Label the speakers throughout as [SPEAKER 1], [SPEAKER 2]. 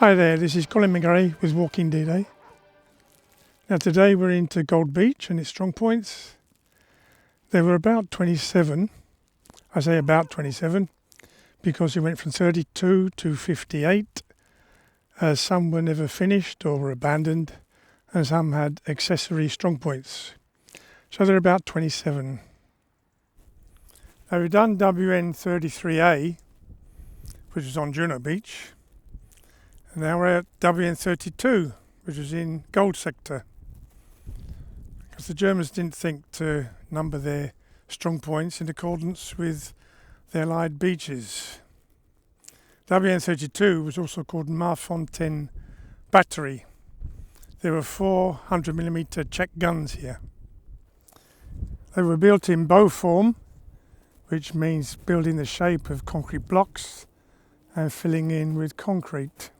[SPEAKER 1] Hi there, this is Colin McGarry with Walking D-Day. Now today we're into Gold Beach and its strong points. There were about 27, I say about 27, because we went from 32 to 58. Some were never finished or were abandoned, and some had accessory strong points. So there are about 27. Now we've done WN33A, which was on Juno Beach. And now we're at WN32, which is in Gold Sector. Because the Germans didn't think to number their strong points in accordance with the Allied beaches. WN32 was also called Mare Fontaine Battery. There were 400mm Czech guns here. They were built in bow form, which means building the shape of concrete blocks and filling in with concrete,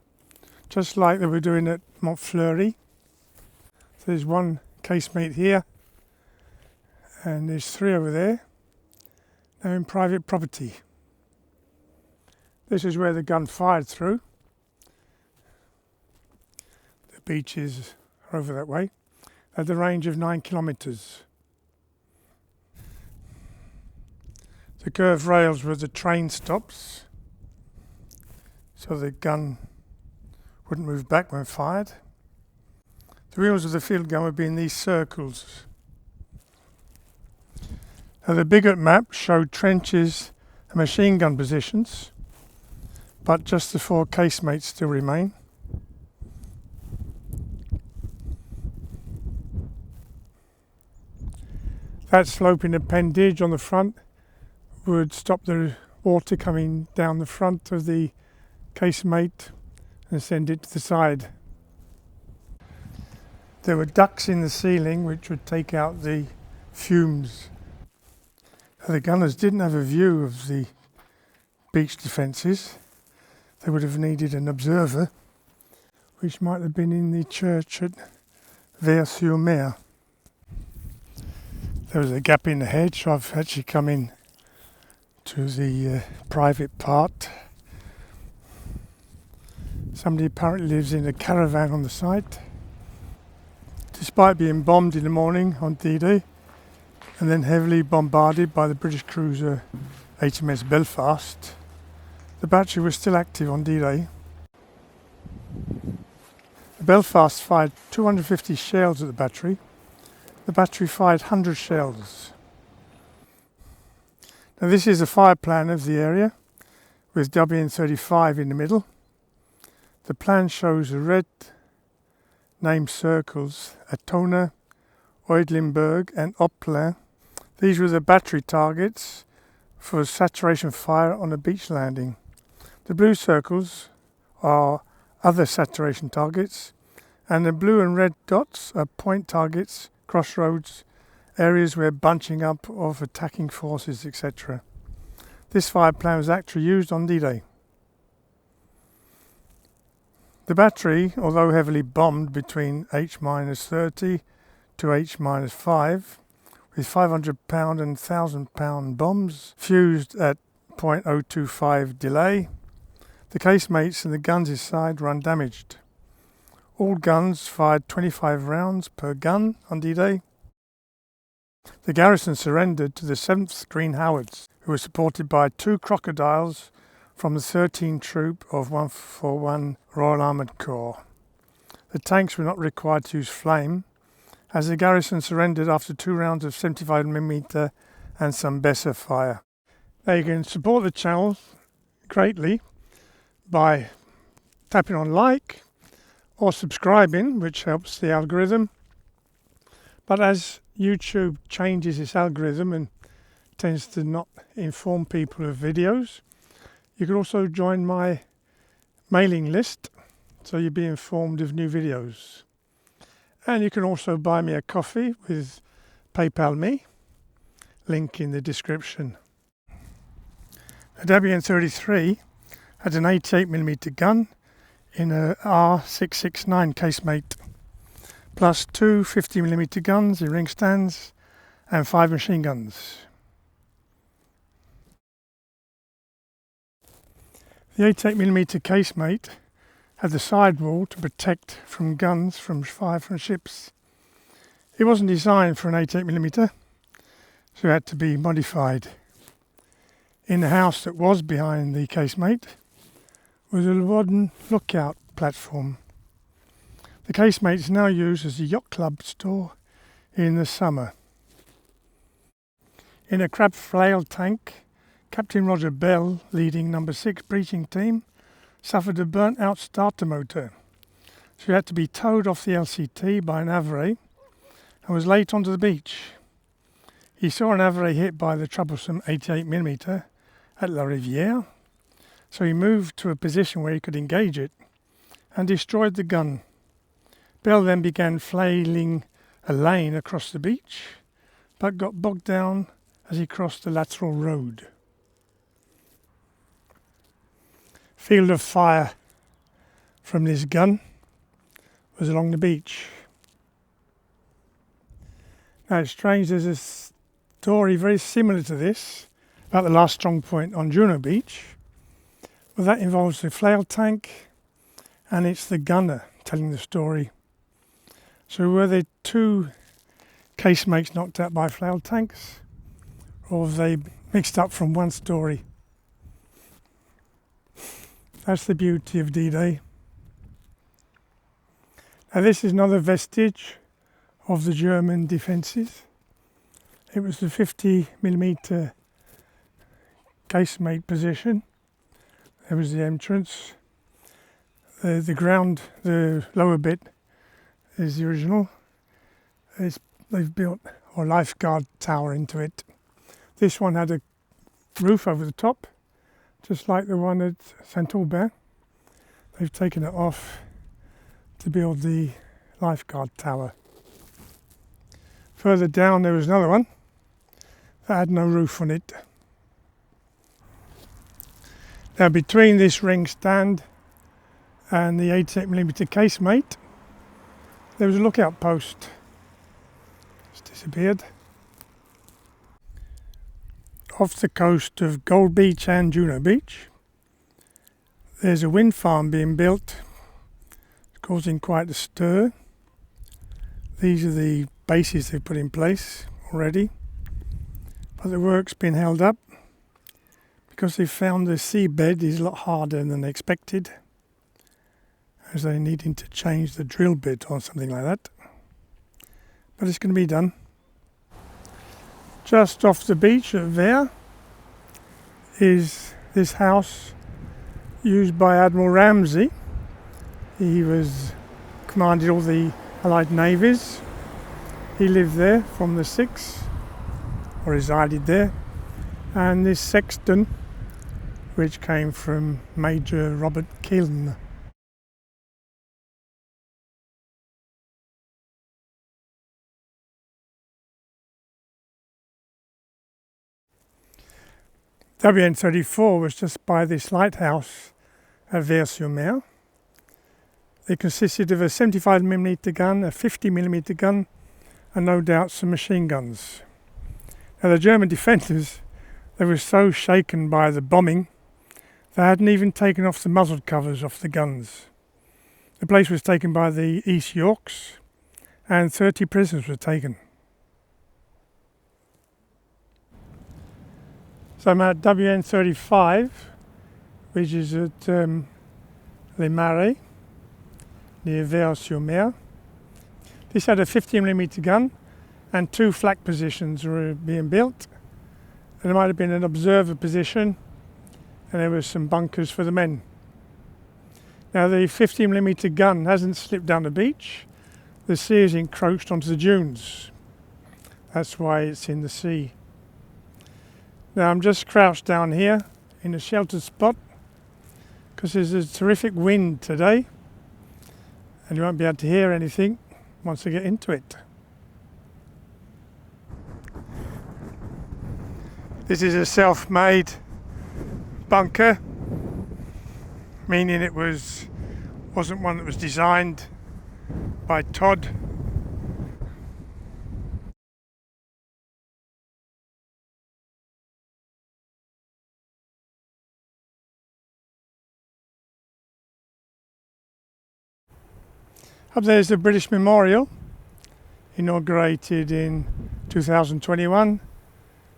[SPEAKER 1] just like they were doing at Mont Fleury. So there's one casemate here, and there's three over there, now in private property. This is where the gun fired through. The beaches are over that way, at the range of 9 kilometres. The curved rails were the train stops, so the gun wouldn't move back when fired. The wheels of the field gun would be in these circles. Now the bigger map showed trenches and machine gun positions, but just the 4 casemates still remain. That sloping appendage on the front would stop the water coming down the front of the casemate and send it to the side. There were ducts in the ceiling which would take out the fumes. The gunners didn't have a view of the beach defences. They would have needed an observer, which might have been in the church at Vers-sur-Mer. There was a gap in the hedge, so I've actually come in to the private part. Somebody apparently lives in a caravan on the site. Despite being bombed in the morning on D-Day and then heavily bombarded by the British cruiser HMS Belfast, the battery was still active on D-Day. The Belfast fired 250 shells at the battery. The battery fired 100 shells. Now this is a fire plan of the area with WN35 in the middle. The plan shows the red named circles Altona, Oedlinburg and Oppelin. These were the battery targets for saturation fire on a beach landing. The blue circles are other saturation targets, and the blue and red dots are point targets, crossroads, areas where bunching up of attacking forces, etc. This fire plan was actually used on D-Day. The battery, although heavily bombed between H-30 to H-5, with 500-pound and 1,000-pound bombs fused at 0.025 delay, the casemates and the guns inside were undamaged. All guns fired 25 rounds per gun on D-Day. The garrison surrendered to the 7th Green Howards, who were supported by 2 crocodiles from the 13th Troop of 141 Royal Armoured Corps. The tanks were not required to use flame, as the garrison surrendered after 2 rounds of 75mm and some Bessin fire. Now you can support the channel greatly by tapping on like or subscribing, which helps the algorithm. But as YouTube changes its algorithm and tends to not inform people of videos, you can also join my mailing list, so you'll be informed of new videos. And you can also buy me a coffee with PayPal me, link in the description. The WN33 had an 88mm gun in a R669 casemate, plus 2 50mm guns in ring stands and 5 machine guns. The 88mm casemate had the sidewall to protect from guns from fire from ships. It wasn't designed for an 88mm, so it had to be modified. In the house that was behind the casemate was a wooden lookout platform. The casemate is now used as a yacht club store in the summer. In a crab flail tank, Captain Roger Bell, leading No. 6 breaching team, suffered a burnt-out starter motor, so he had to be towed off the LCT by an Avray and was late onto the beach. He saw an Avray hit by the troublesome 88mm at La Rivière, so he moved to a position where he could engage it and destroyed the gun. Bell then began flailing a lane across the beach, but got bogged down as he crossed the lateral road. Field of fire from this gun was along the beach. Now it's strange, there's a story very similar to this about the last strong point on Juno Beach. Well, that involves the flail tank and it's the gunner telling the story. So were there two casemates knocked out by flail tanks, or have they mixed up from one story? That's the beauty of D-Day. Now this is another vestige of the German defences. It was the 50mm casemate position. There was the entrance. The ground, the lower bit, is the original. They've built a lifeguard tower into it. This one had a roof over the top, just like the one at Saint-Aubin. They've taken it off to build the lifeguard tower. Further down there was another one that had no roof on it. Now between this ring stand and the 88mm casemate, there was a lookout post. It's disappeared. Off the coast of Gold Beach and Juno Beach, there's a wind farm being built. It's causing quite a stir. These are the bases they've put in place already, but the work's been held up because they found the seabed is a lot harder than they expected, as they're needing to change the drill bit or something like that. But it's going to be done. Just off the beach at Ver is this house used by Admiral Ramsay. He was commanded all the Allied navies. He lived there from the 6th, or resided there. And this sexton, which came from Major Robert Kiln. WN34 was just by this lighthouse at Ver-sur-Mer. It consisted of a 75mm gun, a 50mm gun, and no doubt some machine guns. Now the German defenders, they were so shaken by the bombing, they hadn't even taken off the muzzle covers off the guns. The place was taken by the East Yorks, and 30 prisoners were taken. So I'm at WN35, which is at Les Marais, near Ver-sur-Mer. This had a 50mm gun and two flak positions were being built. And there might have been an observer position and there were some bunkers for the men. Now the 50mm gun hasn't slipped down the beach. The sea has encroached onto the dunes. That's why it's in the sea. Now I'm just crouched down here in a sheltered spot because there's a terrific wind today and you won't be able to hear anything once I get into it. This is a self-made bunker, meaning it wasn't one that was designed by Todd. Up there is the British Memorial, inaugurated in 2021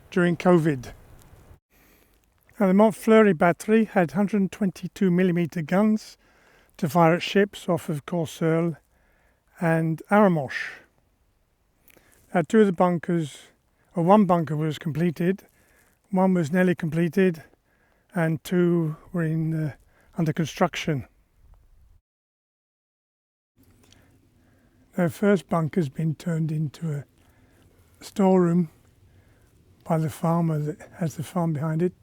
[SPEAKER 1] during COVID. Now, the Mont Fleury battery had 122mm guns to fire at ships off of Corseul and Arromanches. Now, two of the bunkers, or one bunker was completed, one was nearly completed, and two were under construction. The first bunker's been turned into a storeroom by the farmer that has the farm behind it.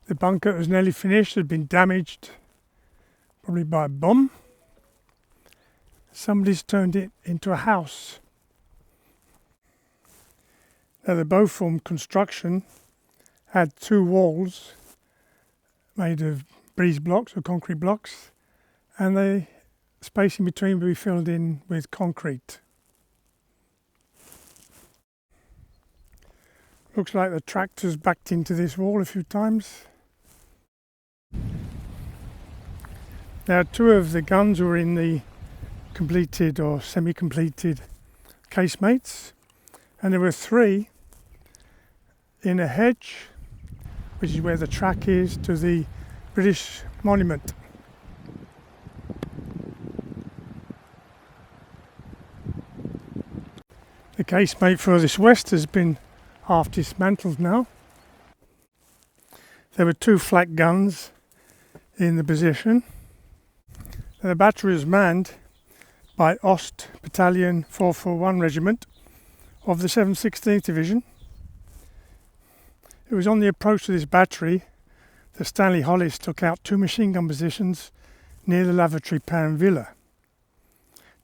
[SPEAKER 1] The bunker was nearly finished, had been damaged, probably by a bomb. Somebody's turned it into a house. Now, the Beaufort construction had two walls made of breeze blocks or concrete blocks, and the space in between will be filled in with concrete. Looks like the tractor's backed into this wall a few times. Now, two of the guns were in the completed or semi-completed casemates, and there were three in a hedge, which is where the track is to the British monument. The casemate furthest west has been half dismantled now. There were two flak guns in the position. The battery was manned by Ost Battalion 441 Regiment of the 716th Division. It was on the approach to this battery that Stanley Hollis took out two machine gun positions near the lavatory Pan Villa.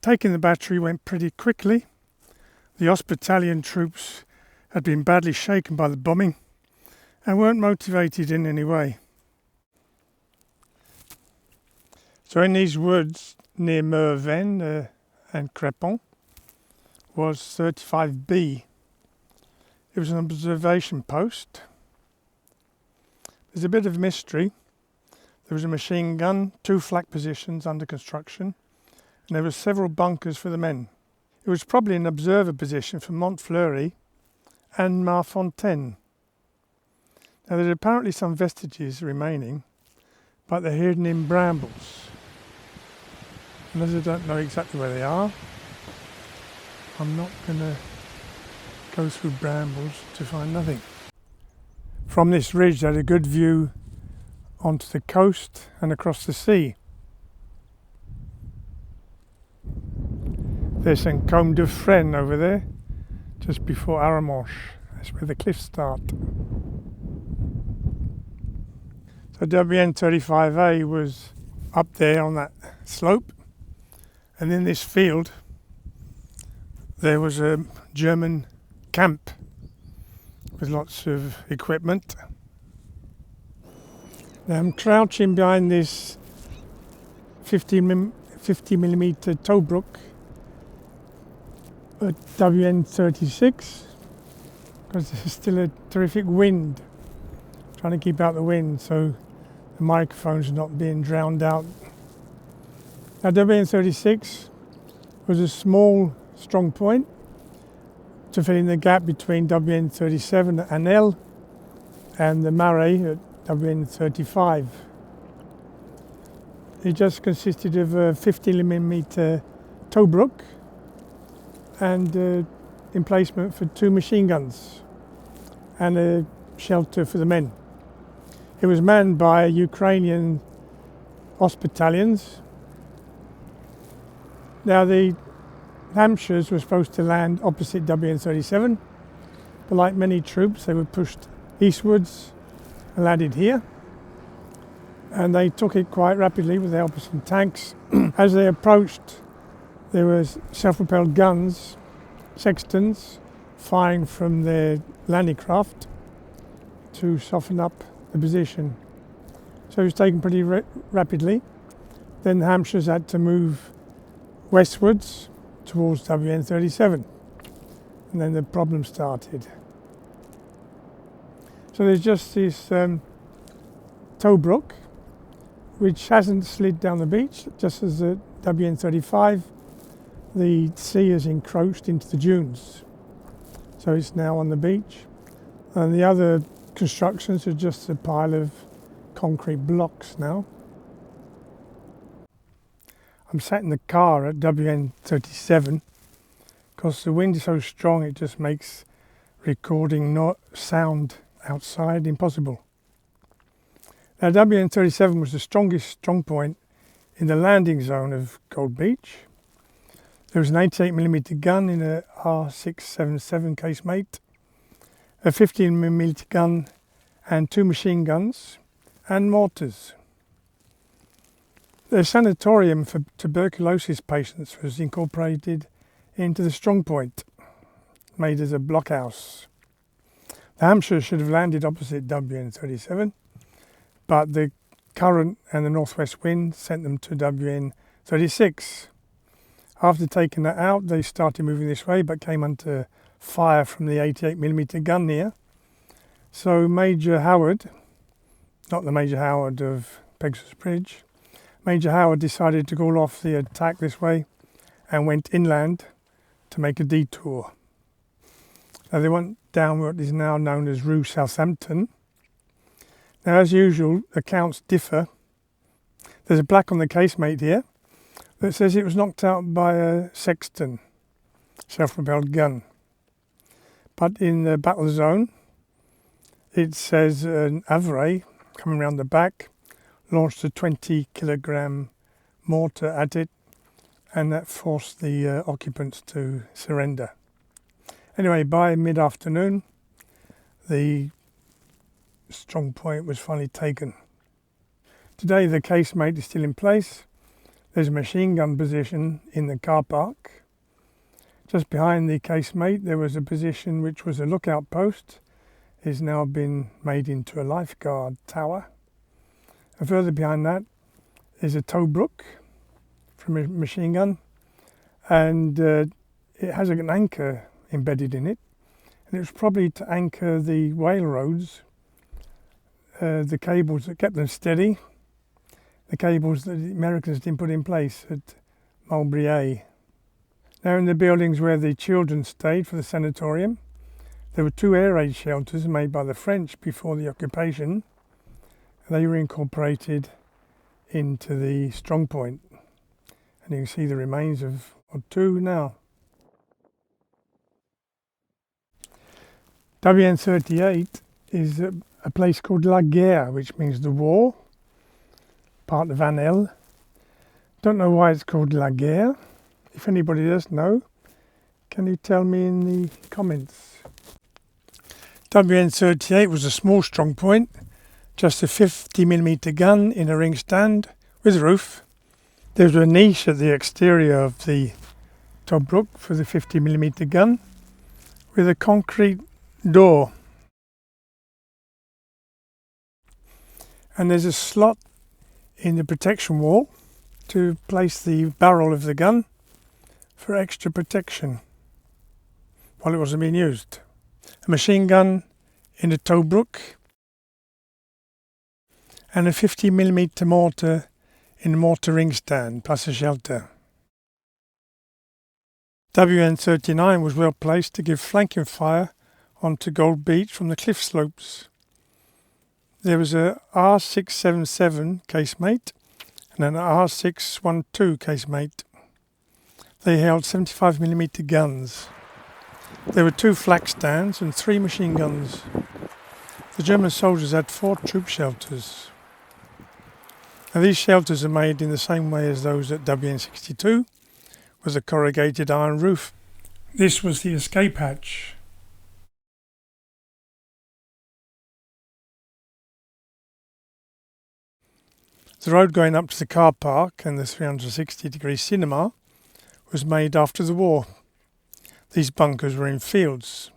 [SPEAKER 1] Taking the battery went pretty quickly. The Ost Battalion troops had been badly shaken by the bombing and weren't motivated in any way. So in these woods near Merven and Crépon was 35B. It was an observation post. There's a bit of mystery. There was a machine gun, two flak positions under construction, and there were several bunkers for the men. It was probably an observer position for Mont Fleury and Mare Fontaine. Now, there are apparently some vestiges remaining, but they're hidden in brambles. And as I don't know exactly where they are, I'm not going to go through brambles to find nothing. From this ridge, I had a good view onto the coast and across the sea. There's St. Côme de Fresnes over there, just before Arromanches. That's where the cliffs start. So WN35A was up there on that slope, and in this field there was a German camp with lots of equipment. Now I'm crouching behind this 50mm Tobruk at WN36 because there's still a terrific wind. Trying to keep out the wind so the microphone's not being drowned out. Now WN36 was a small strong point to fill in the gap between WN37 at Asnelles and the Mare at WN35. It just consisted of a 50mm Tobruk and emplacement for two machine guns and a shelter for the men. It was manned by Ukrainian Ost battalions. Now the Hampshires were supposed to land opposite WN37, but like many troops they were pushed eastwards and landed here, and they took it quite rapidly with the help of some tanks. As they approached, there were self-propelled guns, sextons, firing from their landing craft to soften up the position. So it was taken pretty rapidly. Then the Hampshires had to move westwards towards WN37. and then the problem started. So there's just this tow brook which hasn't slid down the beach, just as the WN35. The sea has encroached into the dunes, so it's now on the beach, and the other constructions are just a pile of concrete blocks now. I'm sat in the car at WN37 because the wind is so strong it just makes recording sound outside impossible. Now WN37 was the strongest strong point in the landing zone of Gold Beach. There was an 88mm gun in a R677 casemate, a 15mm gun and 2 machine guns and mortars. The sanatorium for tuberculosis patients was incorporated into the strong point, made as a blockhouse. The Hampshire should have landed opposite WN37, but the current and the northwest wind sent them to WN36. After taking that out, they started moving this way, but came under fire from the 88mm gun near. So Major Howard, not the Major Howard of Pegasus Bridge, Major Howard decided to call off the attack this way and went inland to make a detour. Now they went down what is now known as Rue Southampton. Now, as usual, accounts differ. There's a plaque on the casemate here that says it was knocked out by a Sexton self-propelled gun. But in the battle zone, it says an Avray coming around the back launched a 20-kilogram mortar at it, and that forced the occupants to surrender. Anyway, by mid-afternoon, the strong point was finally taken. Today the casemate is still in place. There's a machine gun position in the car park. Just behind the casemate there was a position which was a lookout post. It's now been made into a lifeguard tower. And further behind that is a tow brook from a machine gun, and it has an anchor embedded in it, and it was probably to anchor the whale roads, the cables that kept them steady, the cables that the Americans didn't put in place at Mulberry A. Now, in the buildings where the children stayed for the sanatorium, there were 2 air raid shelters made by the French before the occupation. They were incorporated into the strong point, and you can see the remains of 2 now. WN38 is a place called La Guerre, which means the war, part of Asnelles. Don't know why it's called La Guerre. If anybody does know, can you tell me in the comments? WN38 was a small strong point, just a 50mm gun in a ring stand with roof. There was a niche at the exterior of the Tobruk for the 50mm gun with a concrete door. And there's a slot in the protection wall to place the barrel of the gun for extra protection while it wasn't being used. A machine gun in a Tobruk and a 50mm mortar in a mortar ring stand plus a shelter. WN39 was well placed to give flanking fire onto Gold Beach from the cliff slopes. There was a R677 casemate and an R612 casemate. They held 75mm guns. There were 2 flak stands and 3 machine guns. The German soldiers had 4 troop shelters. Now, these shelters are made in the same way as those at WN62, with a corrugated iron roof. This was the escape hatch. The road going up to the car park and the 360-degree cinema was made after the war. These bunkers were in fields.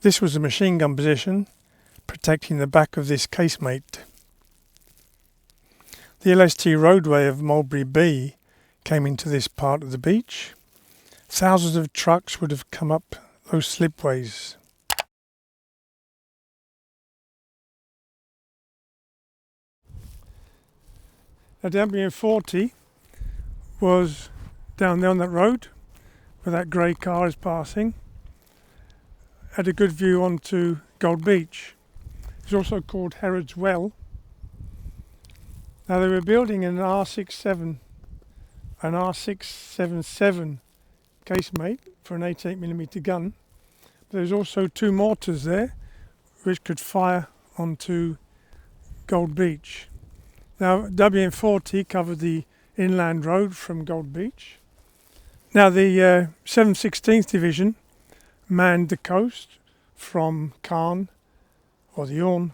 [SPEAKER 1] This was a machine gun position protecting the back of this casemate. The LST roadway of Mulberry B came into this part of the beach, thousands of trucks would have come up those slipways. Now WN40 was down there on that road where that grey car is passing. Had a good view onto Gold Beach. It's also called Herrod's Well. Now they were building an R677 casemate for an 88mm gun. There's also 2 mortars there which could fire onto Gold Beach. Now WN40 covered the inland road from Gold Beach. Now the 716th Division manned the coast from Caen or the Orne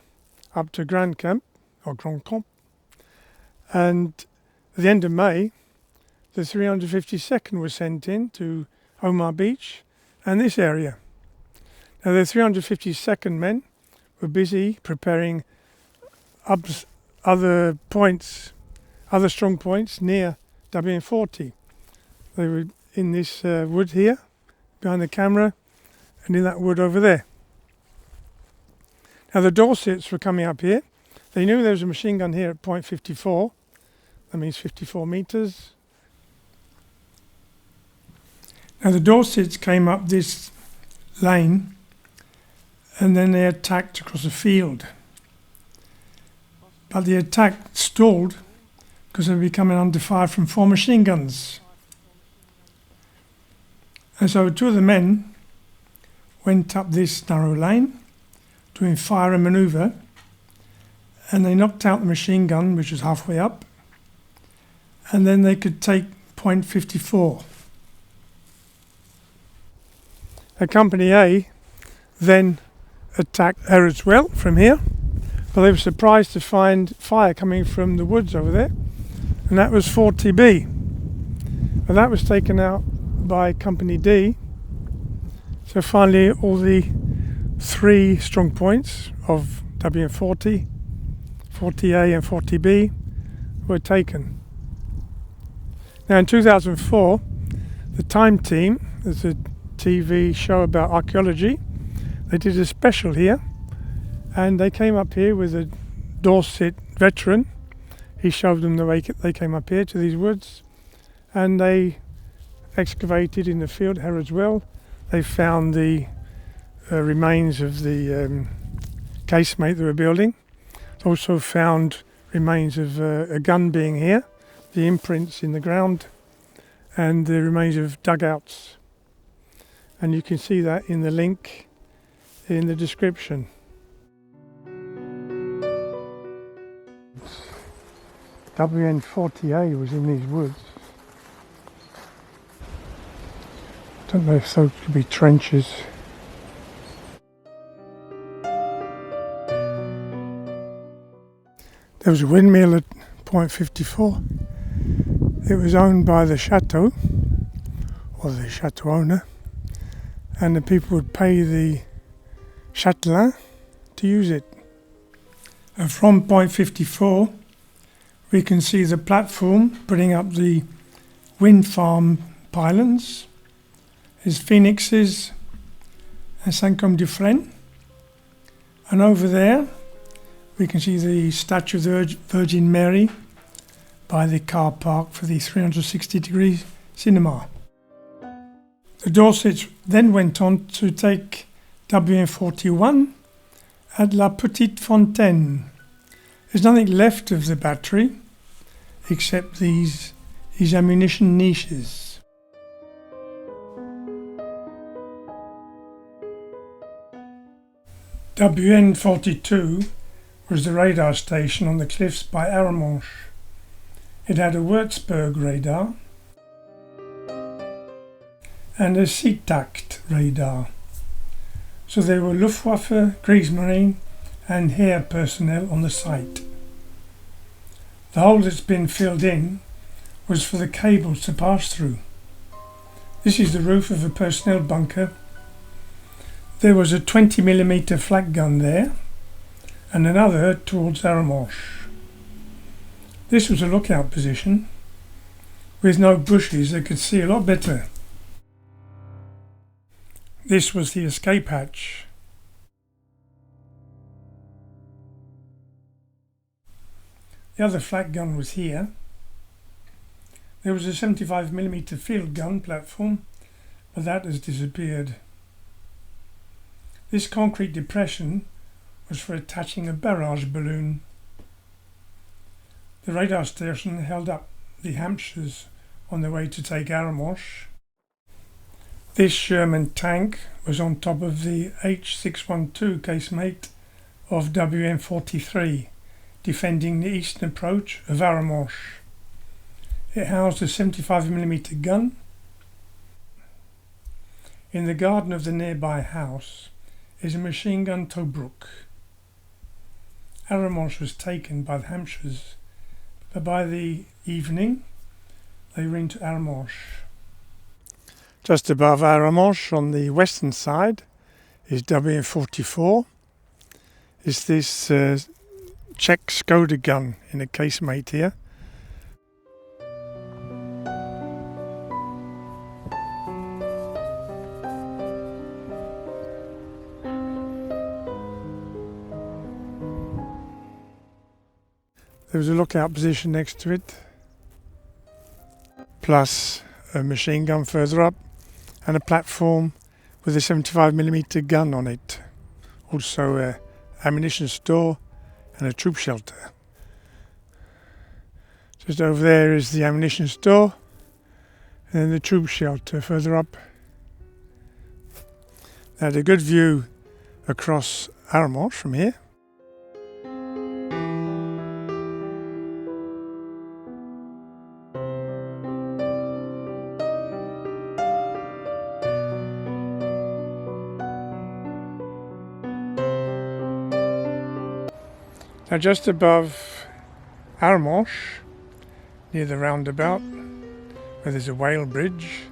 [SPEAKER 1] up to Grand Camp or Grand Camp, and at the end of May the 352nd was sent in to Omar Beach and this area. Now the 352nd men were busy preparing other strong points near WN40. They were in this wood here behind the camera and in that wood over there. Now the Dorsets were coming up here. They knew there was a machine gun here at point 54. That means 54 meters. Now the Dorsets came up this lane and then they attacked across a field. But the attack stalled because they were coming under fire from 4 machine guns. And so 2 of the men went up this narrow lane doing fire and manoeuvre, and they knocked out the machine gun which was halfway up, and then they could take point 54. Company A then attacked Herrod's Well from here, but they were surprised to find fire coming from the woods over there, and that was 40B. And that was taken out by Company D. So finally all the 3 strong points of WN40, 40A and 40B were taken. Now in 2004, the Time team, there's a TV show about archaeology, they did a special here, and they came up here with a Dorset veteran. He showed them the way they came up here to these woods, and they excavated in the field, Herrod's Well. They found the remains of the casemate they were building. They also found remains of a gun being here, the imprints in the ground, and the remains of dugouts. And you can see that in the link in the description. WN40A was in these woods. Don't know if those could be trenches. There was a windmill at point 54. It was owned by the chateau, or the chateau owner, and the people would pay the châtelain to use it. And from point 54 we can see the platform putting up the wind farm pylons. There's phoenixes and Saint-Côme-du-Frêne, and over there we can see the statue of the Virgin Mary by the car park for the 360-degree cinema. The Dorsets then went on to take WN41 at La Petite Fontaine. There's nothing left of the battery except these ammunition niches. WN42 was the radar station on the cliffs by Arromanches. It had a Würzburg radar and a Seetakt radar. So there were Luftwaffe, Kriegsmarine and Heer personnel on the site. The hole that's been filled in was for the cables to pass through. This is the roof of a personnel bunker. There was a 20mm flak gun there and another towards Arromanches. This was a lookout position. With no bushes they could see a lot better. This was the escape hatch. The other flak gun was here. There was a 75mm field gun platform, but that has disappeared. This concrete depression was for attaching a barrage balloon. The radar station held up the Hampshires on their way to take Arromanches. This Sherman tank was on top of the H612 casemate of WN43, defending the eastern approach of Arromanches. It housed a 75mm gun. In the garden of the nearby house is a machine gun Tobruk. Arromanches was taken by the Hampshires, but by the evening they were into Arromanches. Just above Arromanches on the western side is WN44. It's this Czech Skoda gun in a casemate here. There was a lookout position next to it, plus a machine gun further up and a platform with a 75mm gun on it. Also an ammunition store and a troop shelter. Just over there is the ammunition store and then the troop shelter further up. They had a good view across Arromanches from here. Now just above Arromanches, near the roundabout, where there's a whale bridge,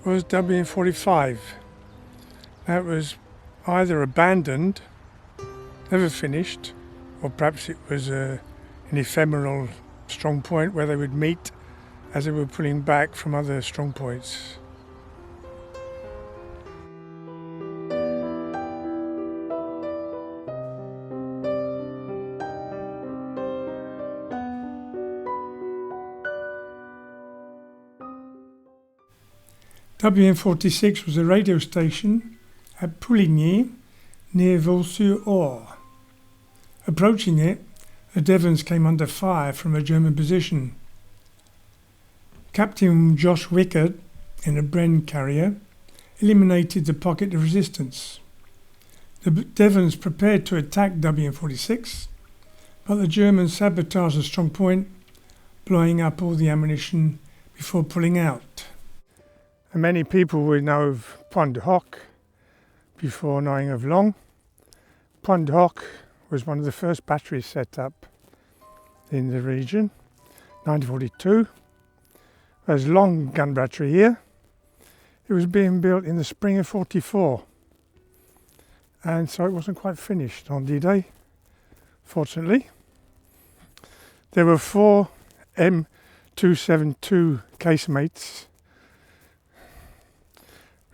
[SPEAKER 1] was WN45. That was either abandoned, never finished, or perhaps it was an ephemeral strong point where they would meet as they were pulling back from other strong points. WN46 was a radio station at Pouligny near Vaux-sur-Aure. Approaching it, the Devons came under fire from a German position. Captain Josh Wickard, in a Bren carrier, eliminated the pocket of resistance. The Devons prepared to attack WN46, but the Germans sabotaged the strong point, blowing up all the ammunition before pulling out. And many people would know of Point de Hoc before knowing of Longues. Point de Hoc was one of the first batteries set up in the region, 1942. There's Longues gun battery here. It was being built in the spring of 44, and so it wasn't quite finished on D-Day, fortunately. There were 4 M272 casemates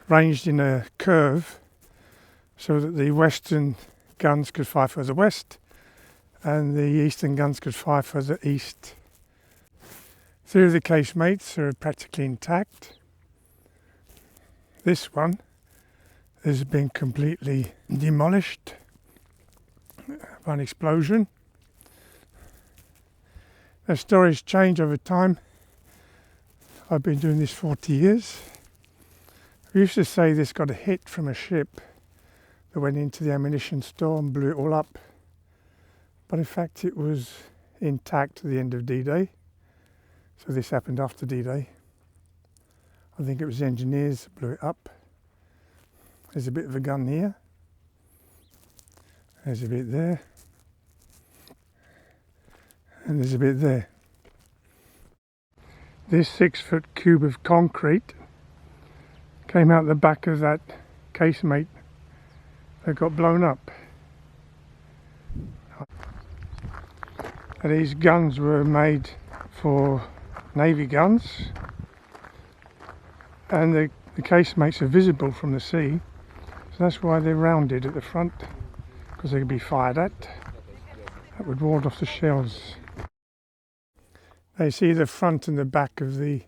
[SPEAKER 1] ranged in a curve so that the western guns could fire further west and the eastern guns could fire further east. 3 of the casemates are practically intact. This one has been completely demolished by an explosion. The stories change over time. I've been doing this 40 years. We used to say this got a hit from a ship that went into the ammunition store and blew it all up. But in fact it was intact at the end of D-Day. So this happened after D-Day. I think it was the engineers that blew it up. There's a bit of a gun here. There's a bit there. And there's a bit there. This 6-foot cube of concrete came out the back of that casemate that got blown up. These guns were made for Navy guns, and the The casemates are visible from the sea, so that's why they're rounded at the front, because they can be fired at. That would ward off the shells. Now you see the front and the back of the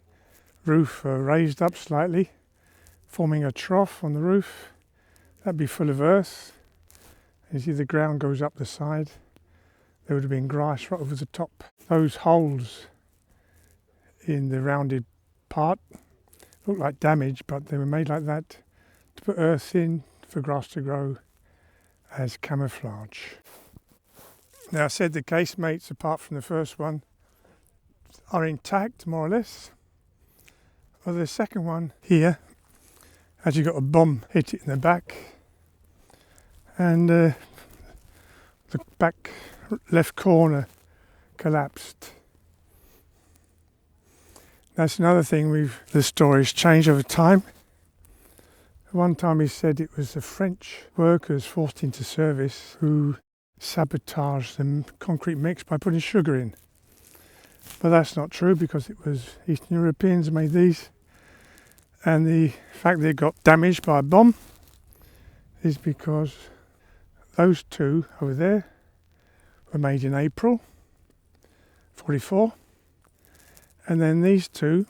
[SPEAKER 1] roof are raised up slightly, forming a trough on the roof. That'd be full of earth. You see the ground goes up the side. There would have been grass right over the top. Those holes in the rounded part look like damage, but they were made like that to put earth in for grass to grow as camouflage. Now I said the casemates, apart from the first one, are intact more or less. Well, the second one here actually got a bomb hit it in the back, and the back left corner collapsed. That's another thing the story's changed over time. One time he said it was the French workers forced into service who sabotaged the concrete mix by putting sugar in. But that's not true, because it was Eastern Europeans who made these, and the fact they got damaged by a bomb is because those two over there were made in April 44, and then these two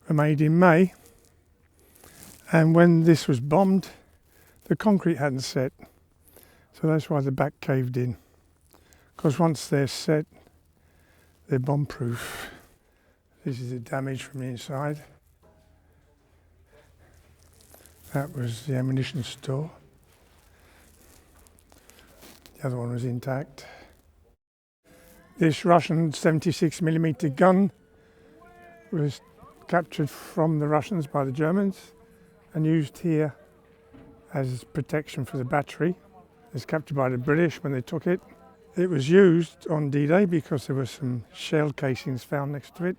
[SPEAKER 1] were made in May, and when this was bombed the concrete hadn't set, so that's why the back caved in, because once they're set they're bomb proof. This is the damage from the inside. That was the ammunition store. The other one was intact. This Russian 76mm gun was captured from the Russians by the Germans and used here as protection for the battery. It was captured by the British when they took it. It was used on D-Day because there were some shell casings found next to it.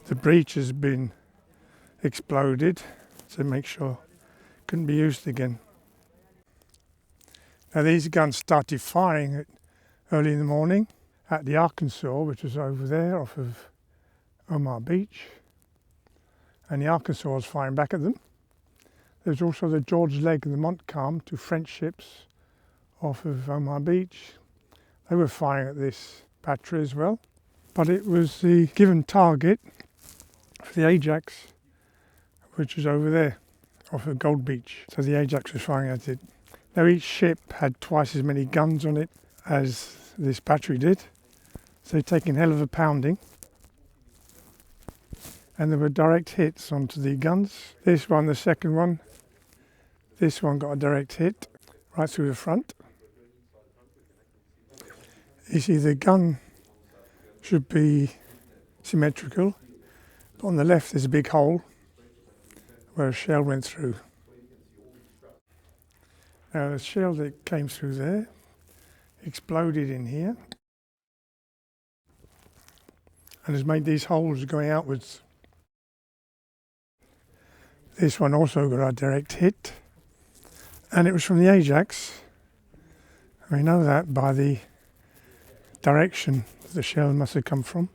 [SPEAKER 1] The breech has been exploded to make sure it couldn't be used again. Now these guns started firing early in the morning at the Arkansas, which was over there off of Omaha Beach, and the Arkansas was firing back at them. There was also the George Legge and the Montcalm, two French ships off of Omaha Beach. They were firing at this battery as well, but it was the given target for the Ajax, which was over there off of Gold Beach. So the Ajax was firing at it. Now each ship had twice as many guns on it as this battery did, so they'd taken hell of a pounding, and there were direct hits onto the guns. This one, the second one, this one got a direct hit right through the front. You see the gun should be symmetrical, but on the left there's a big hole where a shell went through. Now the shell that came through there exploded in here and has made these holes going outwards. This one also got a direct hit, and it was from the Ajax. We know that by the direction the shell must have come from.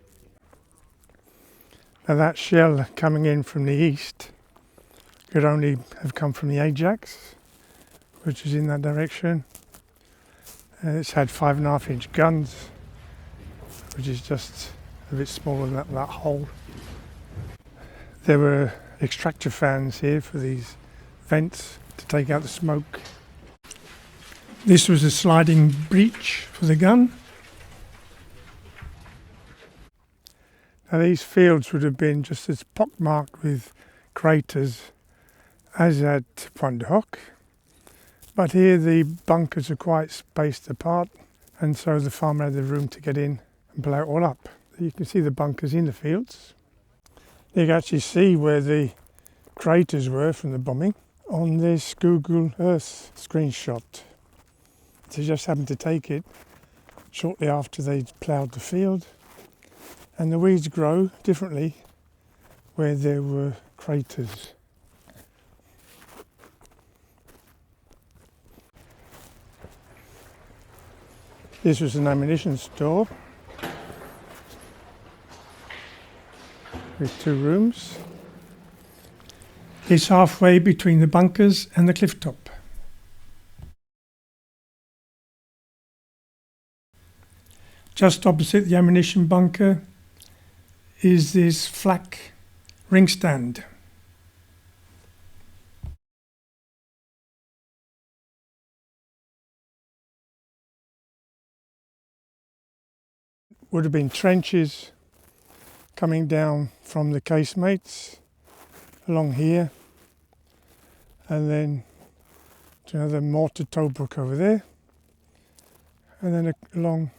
[SPEAKER 1] Now that shell coming in from the east could only have come from the Ajax, which is in that direction. And it's had 5.5-inch guns, which is just a bit smaller than that hole. There were extractor fans here for these vents to take out the smoke. This was a sliding breech for the gun. Now these fields would have been just as pockmarked with craters as at Pointe du Hoc, but here the bunkers are quite spaced apart, and so the farmer had the room to get in and blow it all up. You can see the bunkers in the fields. You can actually see where the craters were from the bombing on this Google Earth screenshot. They just happened to take it shortly after they'd ploughed the field, and the weeds grow differently where there were craters. This was an ammunition store with 2 rooms. is halfway between the bunkers and the cliff top. Just opposite the ammunition bunker is this flak ring stand. Would have been trenches coming down from the casemates along here, and then to another mortar toe brook over there, and then along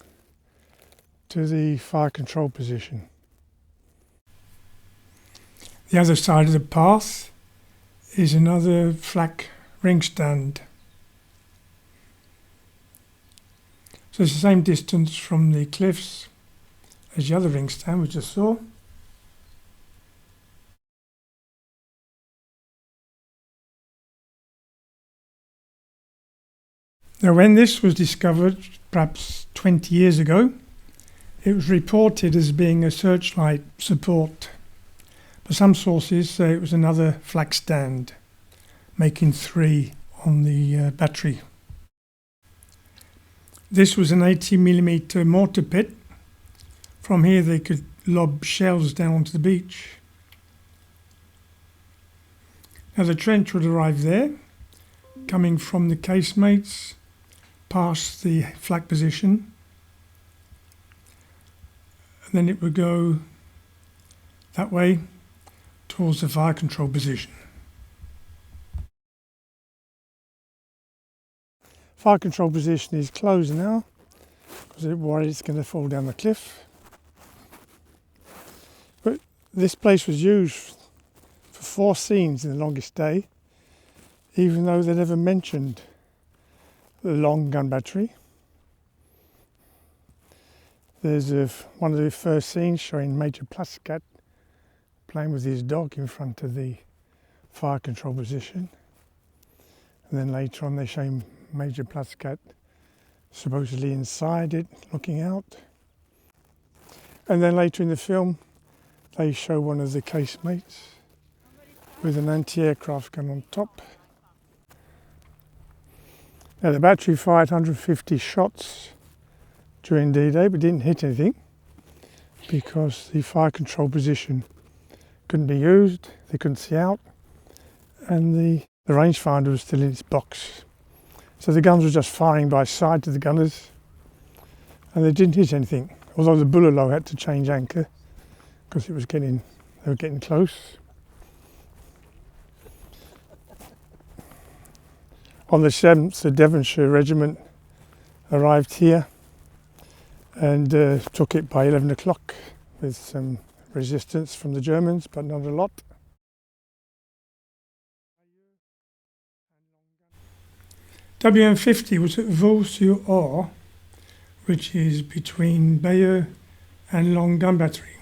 [SPEAKER 1] to the fire control position. The other side of the path is another flak ring stand. So it's the same distance from the cliffs as the other ring stand we just saw. Now, when this was discovered, perhaps 20 years ago, it was reported as being a searchlight support, but some sources say it was another flak stand, making 3 on the battery. This was an 80mm mortar pit. From here they could lob shells down onto the beach. Now the trench would arrive there, coming from the casemates, past the flak position, and then it would go that way towards the fire control position. Fire control position is closed now because they're worried it's going to fall down the cliff. But this place was used for 4 scenes in the longest day, even though they never mentioned the long gun battery. There's one of the first scenes showing Major Plascat playing with his dog in front of the fire control position. And then later on they show him Major Plascat supposedly inside it, looking out. And then later in the film, they show one of the casemates with an anti-aircraft gun on top. Now the battery fired 150 shots during D-Day, but didn't hit anything because the fire control position couldn't be used, they couldn't see out, and the rangefinder was still in its box. So the guns were just firing by side to the gunners, and they didn't hit anything. Although the Bulalo had to change anchor because they were getting close. On the 7th, the Devonshire Regiment arrived here and took it by 11 o'clock with some resistance from the Germans, but not a lot. WN50 was at Vaux-sur-Aure, which is between Bayeux and Longues gun battery.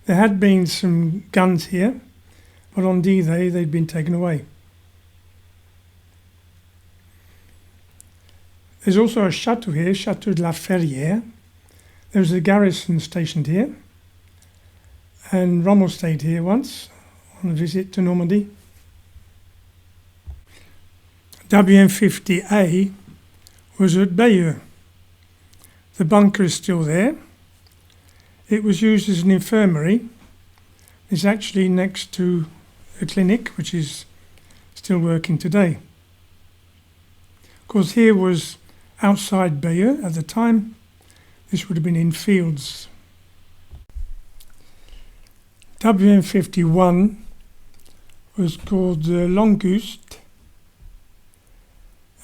[SPEAKER 1] There had been some guns here, but on D-Day they'd been taken away. There's also a chateau here, Chateau de la Ferrière. There was a garrison stationed here, and Rommel stayed here once on a visit to Normandy. WN50A was at Bayeux. The bunker is still there. It was used as an infirmary. It's actually next to a clinic which is still working today. Of course, here was outside Bayeux at the time. This would have been in fields. WN51 was called Longues,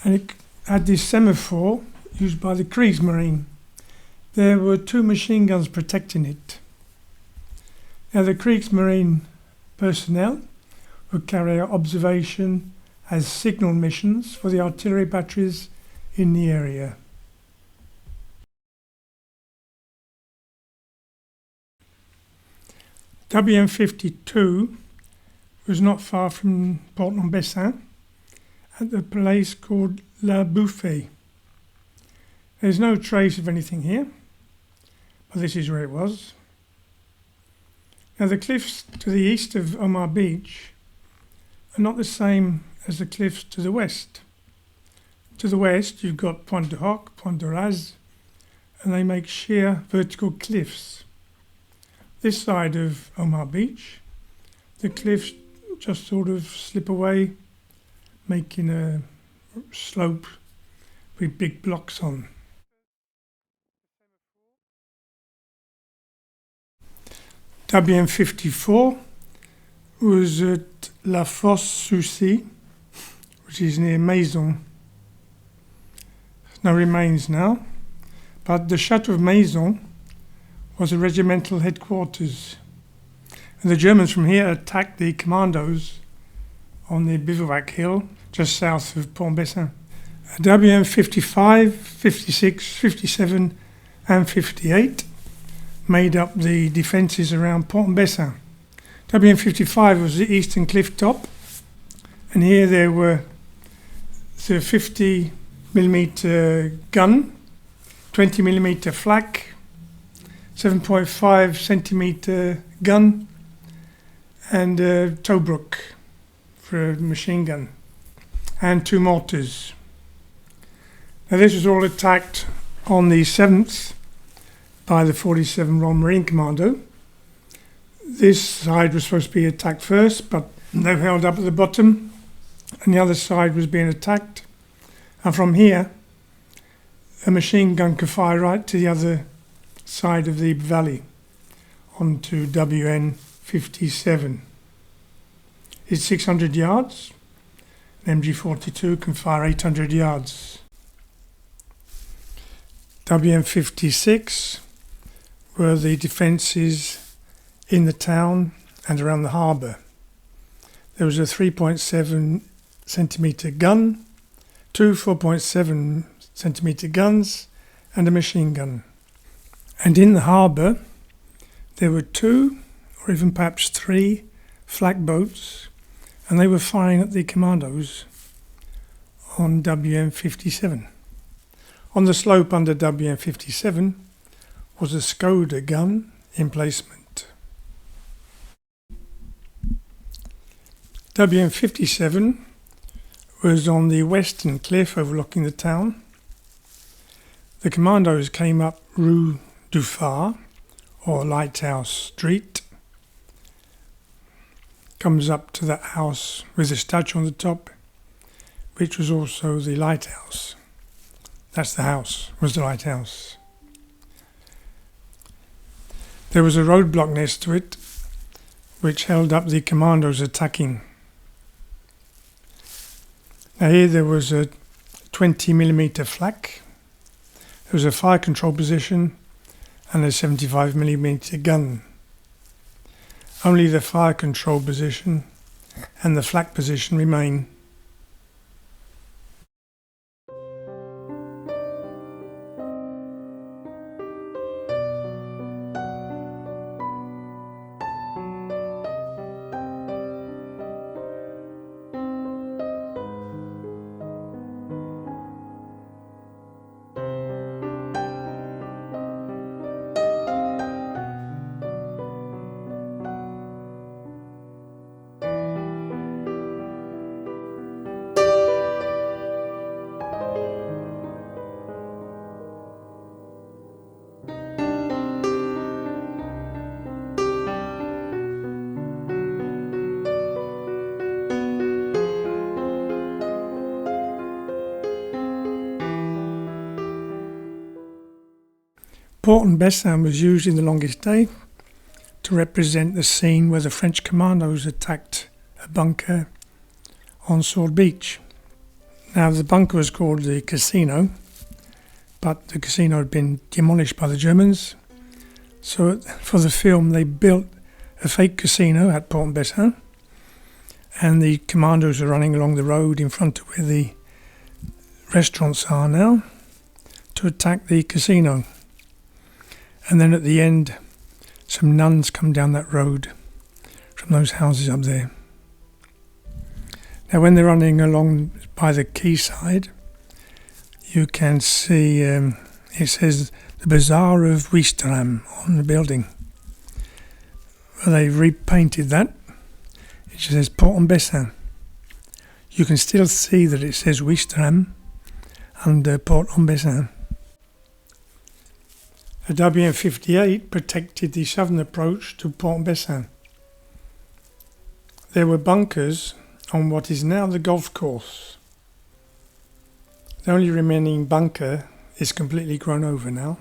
[SPEAKER 1] and it had this semaphore used by the Kriegsmarine. There were 2 machine guns protecting it. Now the Kriegsmarine personnel would carry out observation as signal missions for the artillery batteries in the area. WN52 was not far from Bessin at the place called La Bouffée. There's no trace of anything here, but this is where it was. Now the cliffs to the east of Omar Beach are not the same as the cliffs to the west. To the west, you've got Pointe du Hoc, Pointe du Raz, and they make sheer vertical cliffs. This side of Omar Beach, the cliffs just sort of slip away, making a slope with big blocks on. WN54 was at La Fosse-Soucy, which is near Maison. There's no remains now, but the Chateau of Maison was a regimental headquarters. And the Germans from here attacked the commandos on the bivouac hill just south of Bessin. WN55, 56, 57 and 58 made up the defences around Bessin. WN55 was the eastern cliff top, and here there were the 50mm gun, 20mm flak, 7.5cm gun, and a Tobruk for a machine gun, and 2 mortars. Now this was all attacked on the 7th by the 47 Royal Marine Commando. This side was supposed to be attacked first, but they held up at the bottom, and the other side was being attacked. And from here, a machine gun could fire right to the other side of the valley onto WN57. It's 600 yards. An MG42 can fire 800 yards. WN56 were the defences in the town and around the harbour. There was a 3.7cm gun, 2 4.7cm guns, and a machine gun. And in the harbour, there were 2 or even perhaps 3 flak boats, and they were firing at the commandos on WN57. On the slope under WN57 was a Skoda gun emplacement. WN57 was on the western cliff overlooking the town. The commandos came up Rue du Phare, or Lighthouse Street. Comes up to that house with a statue on the top, which was also the lighthouse. That's the house, was the lighthouse. There was a roadblock next to it, which held up the commandos attacking. Now here there was a 20mm flak, there was a fire control position, and a 75mm gun. Only the fire control position and the flak position remain. Port and Bessin was used in the longest day to represent the scene where the French commandos attacked a bunker on Sword Beach. Now the bunker was called the Casino, but the casino had been demolished by the Germans. So for the film they built a fake casino at Port and Bessin, and the commandos were running along the road in front of where the restaurants are now to attack the casino. And then at the end, some nuns come down that road from those houses up there. Now when they're running along by the quayside, you can see it says the Bazaar of Ouistreham on the building. Well, they repainted that. It says Port and Bessin. You can still see that it says Ouistreham and Port en Bessin. A WN58 protected the southern approach to Port en Bessin. There were bunkers on what is now the golf course. The only remaining bunker is completely grown over now.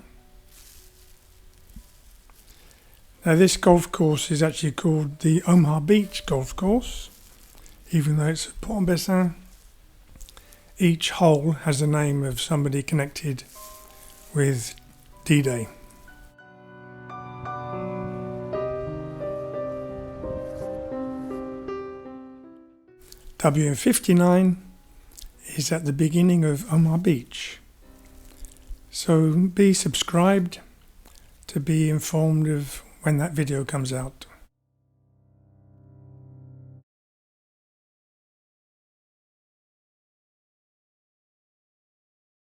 [SPEAKER 1] Now this golf course is actually called the Omaha Beach Golf Course, even though it's at Port en Bessin. Each hole has the name of somebody connected with D-Day. WN59 is at the beginning of Omaha Beach. So be subscribed to be informed of when that video comes out.